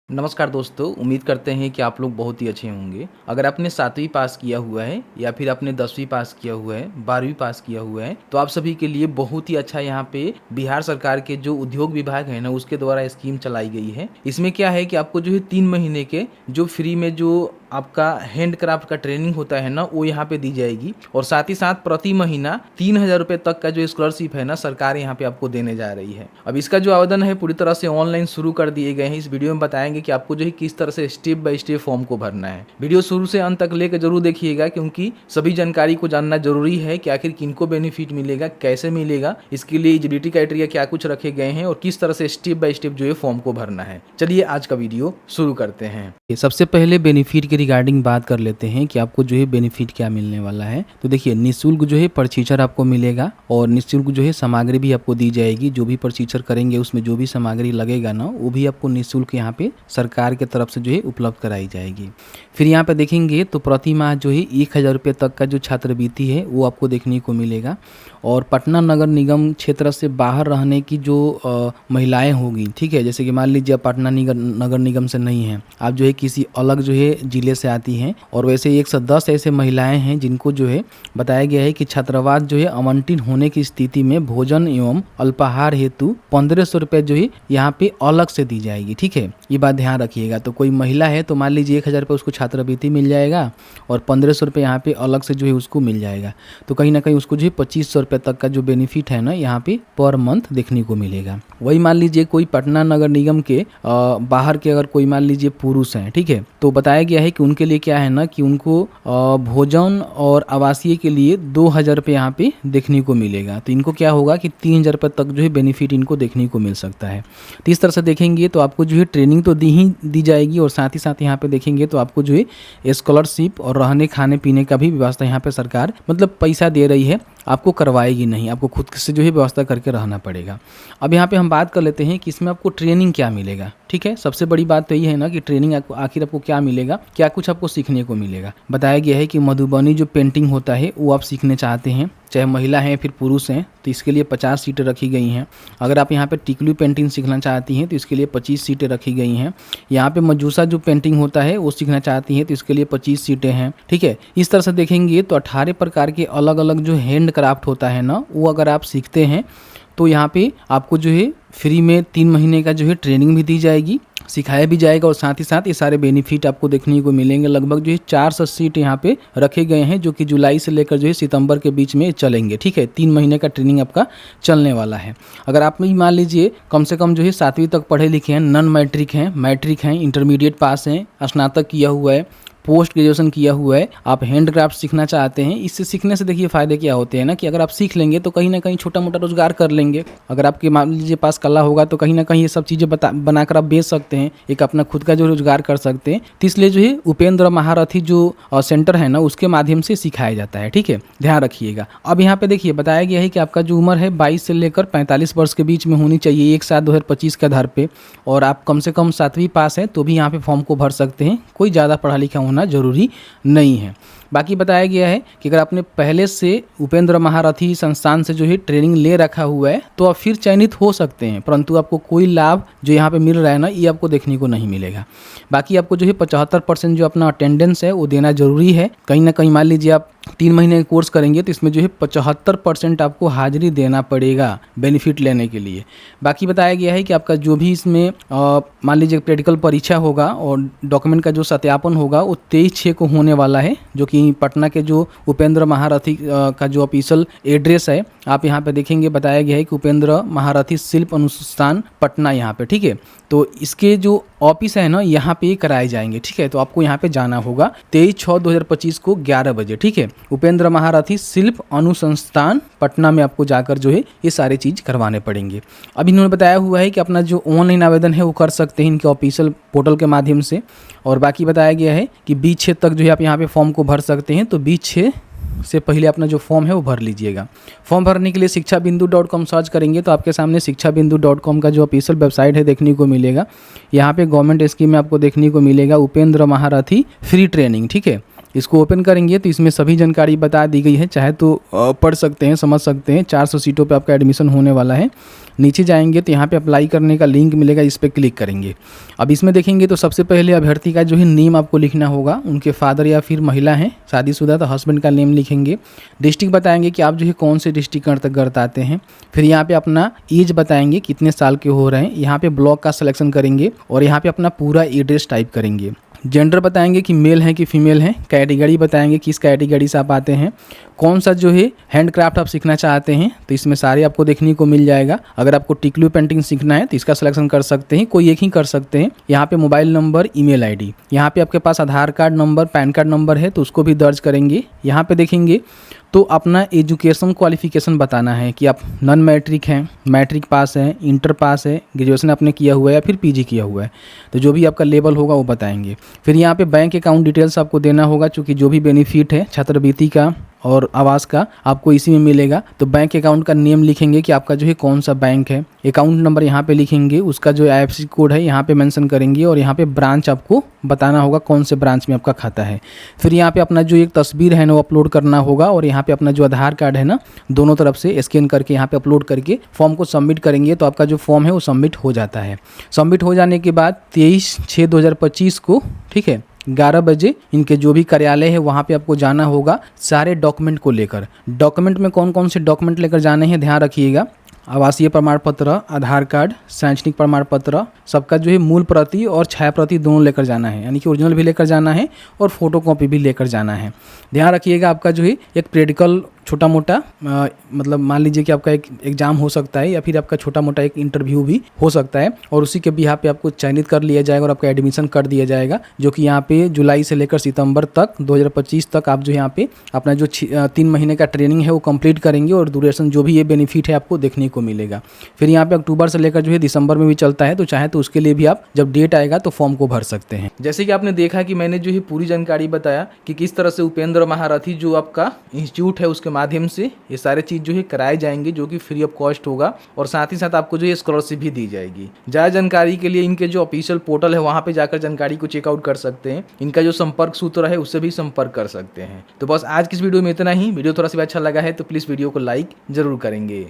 नमस्कार दोस्तों, उम्मीद करते हैं कि आप लोग बहुत ही अच्छे होंगे। अगर आपने 7वीं पास किया हुआ है या फिर आपने 10वीं पास किया हुआ है, 12वीं पास किया हुआ है, तो आप सभी के लिए बहुत ही अच्छा यहाँ पे बिहार सरकार के जो उद्योग विभाग है ना, उसके द्वारा स्कीम चलाई गई है। इसमें क्या है कि आपको जो है 3 महीने के जो फ्री में जो आपका हैंडक्राफ्ट का ट्रेनिंग होता है ना, वो यहाँ पे दी जाएगी। और साथ ही साथ प्रति महीना 3,000 रुपये तक का जो स्कॉलरशिप है ना, सरकार यहाँ पे आपको देने जा रही है। अब इसका जो आवेदन है पूरी तरह से ऑनलाइन शुरू कर दिए गए हैं। इस वीडियो में बताएंगे कि आपको जो है किस तरह से स्टेप बाय स्टेप फॉर्म को भरना है। वीडियो शुरू से अंत तक लेकर जरूर देखिएगा, क्योंकि सभी जानकारी को जानना जरूरी है कि आखिर किनको बेनिफिट मिलेगा, कैसे मिलेगा, इसके लिए एलिजिबिलिटी क्राइटेरिया क्या कुछ रखे गए हैं और किस तरह से स्टेप बाय स्टेप जो है फॉर्म को भरना है। चलिए आज का वीडियो शुरू करते हैं। सबसे पहले बेनिफिट के रिगार्डिंग बात कर लेते हैं कि आपको जो है बेनिफिट क्या मिलने वाला है। तो देखिए, निःशुल्क जो है प्रशिक्षण आपको मिलेगा और निःशुल्क जो है सामग्री भी आपको दी जाएगी। जो भी प्रशिक्षण करेंगे उसमें जो भी सामग्री लगेगा ना, वो भी आपको निःशुल्क यहाँ पे सरकार के तरफ से जो है उपलब्ध कराई जाएगी। फिर यहाँ पे देखेंगे तो प्रति माह जो है 1,000 रुपये तक का जो छात्रवृत्ति है वो आपको देखने को मिलेगा। और पटना नगर निगम क्षेत्र से बाहर रहने की जो महिलाएं होगी, ठीक है, जैसे कि मान लीजिए आप पटना नगर निगम से नहीं हैं, आप जो है किसी अलग जो है जिले से आती हैं, और वैसे 110 ऐसे महिलाएं हैं जिनको जो है बताया गया है कि छात्रावास जो है आवंटित होने की स्थिति में भोजन एवं अल्पाहार हेतु 1,500 रुपये जो है यहाँ पे अलग से दी जाएगी। ठीक है, ये बात ध्यान रखिएगा। तो कोई महिला है तो मान लीजिए 1,000 रुपये उसको छात्रवृत्ति मिल जाएगा और 1,500 रुपये यहाँ पे अलग से जो है उसको मिल जाएगा। तो कहीं ना कहीं उसको जो है 2,500 रुपये तक का जो बेनिफिट है ना, यहाँ पे पर मंथ देखने को मिलेगा। वही मान लीजिए कोई पटना नगर निगम के बाहर के अगर कोई मान लीजिए पुरुष हैं, ठीक है, तो बताया गया है कि उनके लिए क्या है ना कि उनको भोजन और आवासीय के लिए 2,000 रुपये यहाँ पे देखने को मिलेगा। तो इनको क्या होगा कि 3,000 रुपये तक जो है बेनिफिट इनको देखने को मिल सकता है। तो इस तरह से देखेंगे तो आपको जो है ट्रेनिंग तो दी जाएगी और साथ ही साथ यहाँ पे देखेंगे तो आपको जो है स्कॉलरशिप और रहने खाने पीने का भी व्यवस्था यहाँ पे सरकार मतलब पैसा दे रही है, आपको करवाएगी नहीं, आपको खुद से जो है व्यवस्था करके रहना पड़ेगा। अब यहाँ पे हम बात कर लेते हैं कि इसमें आपको ट्रेनिंग क्या मिलेगा। ठीक है, सबसे बड़ी बात तो ये है ना कि ट्रेनिंग आखिर आपको क्या मिलेगा, क्या कुछ आपको सीखने को मिलेगा। बताया गया है कि मधुबनी जो पेंटिंग होता है वो आप सीखने चाहते हैं, चाहे महिला हैं फिर पुरुष हैं, तो इसके लिए 50 सीटें रखी गई हैं। अगर आप यहाँ पे टिकलू पेंटिंग सीखना चाहती हैं तो इसके लिए 25 सीटें रखी गई हैं। यहाँ पे मजूसा जो पेंटिंग होता है वो सीखना चाहती हैं तो इसके लिए 25 सीटें हैं। ठीक है, इस तरह से देखेंगे तो 18 प्रकार के अलग अलग जो हैंड क्राफ्ट होता है ना, वो अगर आप सीखते हैं तो यहाँ पे आपको जो है फ्री में 3 महीने का जो है ट्रेनिंग भी दी जाएगी, सिखाया भी जाएगा और साथ ही साथ ये सारे बेनिफिट आपको देखने को मिलेंगे। लगभग जो है 400 सीट यहाँ पे रखे गए हैं जो कि जुलाई से लेकर जो है सितंबर के बीच में चलेंगे। ठीक है, 3 महीने का ट्रेनिंग आपका चलने वाला है। अगर आप मान लीजिए कम से कम जो है 7वीं तक पढ़े लिखे हैं, नॉन मैट्रिक हैं, इंटरमीडिएट पास हैं, स्नातक किया हुआ है, पोस्ट ग्रेजुएशन किया हुआ है, आप हैंडक्राफ्ट सीखना चाहते हैं, इससे सीखने से देखिए फ़ायदे क्या होते हैं ना कि अगर आप सीख लेंगे तो कहीं ना कहीं छोटा मोटा रोजगार कर लेंगे। अगर आपके मान लीजिए पास कला होगा तो कहीं ना कहीं ये सब चीज़ें बनाकर आप बेच सकते हैं, एक अपना खुद का जो रोजगार कर सकते हैं। तो इसलिए जो है उपेंद्र महारथी जो सेंटर है ना, उसके माध्यम से सिखाया जाता है। ठीक है, ध्यान रखिएगा। अब यहाँ पे देखिए बताया गया है कि आपका जो उम्र है 22 से लेकर 45 वर्ष के बीच में होनी चाहिए 1/7/2025 के आधार पे, और आप कम से कम 7वीं पास हैं तो भी यहाँ पे फॉर्म को भर सकते हैं। कोई ज़्यादा पढ़ा लिखा होना जरूरी नहीं है। बाकी बताया गया है कि अगर आपने पहले से उपेंद्र महारथी संस्थान से जो है ट्रेनिंग ले रखा हुआ है तो आप फिर चयनित हो सकते हैं, परंतु आपको कोई लाभ जो यहाँ पे मिल रहा है ना, ये आपको देखने को नहीं मिलेगा। बाकी आपको जो है 75% जो अपना अटेंडेंस है वो देना जरूरी है। कहीं ना कहीं मान लीजिए आप 3 महीने का कोर्स करेंगे तो इसमें जो है 75% आपको हाजिरी देना पड़ेगा बेनिफिट लेने के लिए। बाकी बताया गया है कि आपका जो भी इसमें मान लीजिए प्रैक्टिकल परीक्षा होगा और डॉक्यूमेंट का जो सत्यापन होगा वो 23/6 को होने वाला है, जो कि पटना के जो उपेंद्र महारथी का जो ऑफिशियल एड्रेस है आप यहाँ पे देखेंगे, बताया गया है कि उपेंद्र महारथी शिल्प अनुसंधान पटना यहाँ पे। ठीक है, तो इसके जो ऑफिस है ना यहाँ पे कराए जाएंगे। ठीक है, तो आपको यहाँ पे जाना होगा 23/6/2025 को 11 बजे। ठीक है, उपेंद्र महारथी शिल्प अनुसंधान पटना में आपको जाकर जो है ये सारी चीज़ करवाने पड़ेंगे। अब इन्होंने बताया हुआ है कि अपना जो ऑनलाइन आवेदन है वो कर सकते हैं इनके ऑफिशियल पोर्टल के माध्यम से। और बाकी बताया गया है कि 20/6 तक जो है आप यहाँ पे फॉर्म को भर सकते हैं, तो 20/6 से पहले अपना जो फॉर्म है वो भर लीजिएगा। फॉर्म भरने के लिए शिक्षाबिंदु.com सर्च करेंगे तो आपके सामने शिक्षाबिंदु.com का जो ऑफिशियल वेबसाइट है देखने को मिलेगा। यहाँ पे गवर्नमेंट स्कीम में आपको देखने को मिलेगा उपेंद्र महारथी फ्री ट्रेनिंग। ठीक है, इसको ओपन करेंगे तो इसमें सभी जानकारी बता दी गई है, चाहे तो पढ़ सकते हैं, समझ सकते हैं। 400 सीटों पे आपका एडमिशन होने वाला है। नीचे जाएंगे तो यहाँ पे अप्लाई करने का लिंक मिलेगा, इस पर क्लिक करेंगे। अब इसमें देखेंगे तो सबसे पहले अभ्यर्थी का जो है नेम आपको लिखना होगा, उनके फादर या फिर महिला हैं शादीशुदा तो हस्बैंड का नेम लिखेंगे। डिस्ट्रिक्ट बताएंगे कि आप जो है कौन से डिस्ट्रिक्ट के अंतर्गत आते हैं। फिर यहाँ पे अपना एज बताएंगे कितने साल के हो रहे हैं। यहाँ पे ब्लॉक का सिलेक्शन करेंगे और यहाँ पे अपना पूरा एड्रेस टाइप करेंगे। जेंडर बताएंगे कि मेल है कि फीमेल है। कैटेगरी बताएंगे किस कैटेगरी से आप आते हैं। कौन सा जो है हैंडक्राफ्ट आप सीखना चाहते हैं तो इसमें सारे आपको देखने को मिल जाएगा। अगर आपको टिकलू पेंटिंग सीखना है तो इसका सिलेक्शन कर सकते हैं, कोई एक ही कर सकते हैं। यहाँ पे मोबाइल नंबर, ईमेल आईडी, यहाँ पे आपके पास Aadhaar card number, PAN card number है तो उसको भी दर्ज करेंगे। यहाँ पे देखेंगे तो अपना एजुकेशन क्वालिफिकेशन बताना है कि आप नॉन मैट्रिक हैं, मैट्रिक पास हैं, इंटर पास है, ग्रेजुएशन आपने किया हुआ है या फिर पीजी किया हुआ है, तो जो भी आपका लेवल होगा वो बताएंगे। फिर यहाँ पे बैंक अकाउंट डिटेल्स आपको देना होगा, चूँकि जो भी बेनिफिट है छात्रवृत्ति का और आवास का आपको इसी में मिलेगा। तो बैंक अकाउंट का नेम लिखेंगे कि आपका जो है कौन सा बैंक है। अकाउंट नंबर यहाँ पे लिखेंगे, उसका जो IFSC कोड है यहाँ पे मेंशन करेंगे और यहाँ पे ब्रांच आपको बताना होगा कौन से ब्रांच में आपका खाता है। फिर यहाँ पे अपना जो एक तस्वीर है ना वो अपलोड करना होगा और यहाँ पे अपना जो आधार कार्ड है ना दोनों तरफ से स्कैन करके यहाँ पे अपलोड करके फॉर्म को सबमिट करेंगे तो आपका जो फॉर्म है वो सबमिट हो जाता है। सबमिट हो जाने के बाद 23/6/2025 को, ठीक है, 11 बजे इनके जो भी कार्यालय है वहाँ पे आपको जाना होगा सारे डॉक्यूमेंट को लेकर। डॉक्यूमेंट में कौन कौन से डॉक्यूमेंट लेकर जाने हैं ध्यान रखिएगा। आवासीय प्रमाण पत्र, आधार कार्ड, शैक्षणिक प्रमाण पत्र, सबका जो है मूल प्रति और छाया प्रति दोनों लेकर जाना है, यानी कि ओरिजिनल भी लेकर जाना है और फोटोकॉपी भी लेकर जाना है। ध्यान रखिएगा आपका जो है एक प्रैक्टिकल छोटा मोटा मतलब मान लीजिए कि आपका एक एग्जाम हो सकता है या फिर आपका छोटा मोटा एक इंटरव्यू भी हो सकता है और उसी के बिहाफ पे आपको चयनित कर लिया जाएगा और आपका एडमिशन कर दिया जाएगा, जो कि यहाँ पे जुलाई से लेकर सितंबर तक 2025 तक आप जो यहाँ पे अपना जो 3 महीने का ट्रेनिंग है वो कंप्लीट करेंगे और ड्यूरेशन जो भी ये बेनिफिट है आपको देखने को मिलेगा। फिर यहाँ पे अक्टूबर से लेकर जो है दिसंबर में भी चलता है, तो चाहे तो उसके लिए भी आप जब डेट आएगा तो फॉर्म को भर सकते हैं। जैसे कि आपने देखा कि मैंने जो है पूरी जानकारी बताया कि किस तरह से उपेंद्र महारथी जो आपका इंस्टीट्यूट है उसके माध्यम से ये सारे चीज जो है कराए जाएंगे, जो कि फ्री ऑफ कॉस्ट होगा और साथ ही साथ आपको जो है स्कॉलरशिप भी दी जाएगी। ज़्यादा जानकारी के लिए इनके जो ऑफिशियल पोर्टल है वहाँ पे जाकर जानकारी को चेकआउट कर सकते हैं। इनका जो संपर्क सूत्र है उससे भी संपर्क कर सकते हैं। तो बस आज की इस वीडियो में इतना ही। वीडियो थोड़ा सा भी अच्छा लगा है तो प्लीज़ वीडियो को लाइक जरूर करेंगे।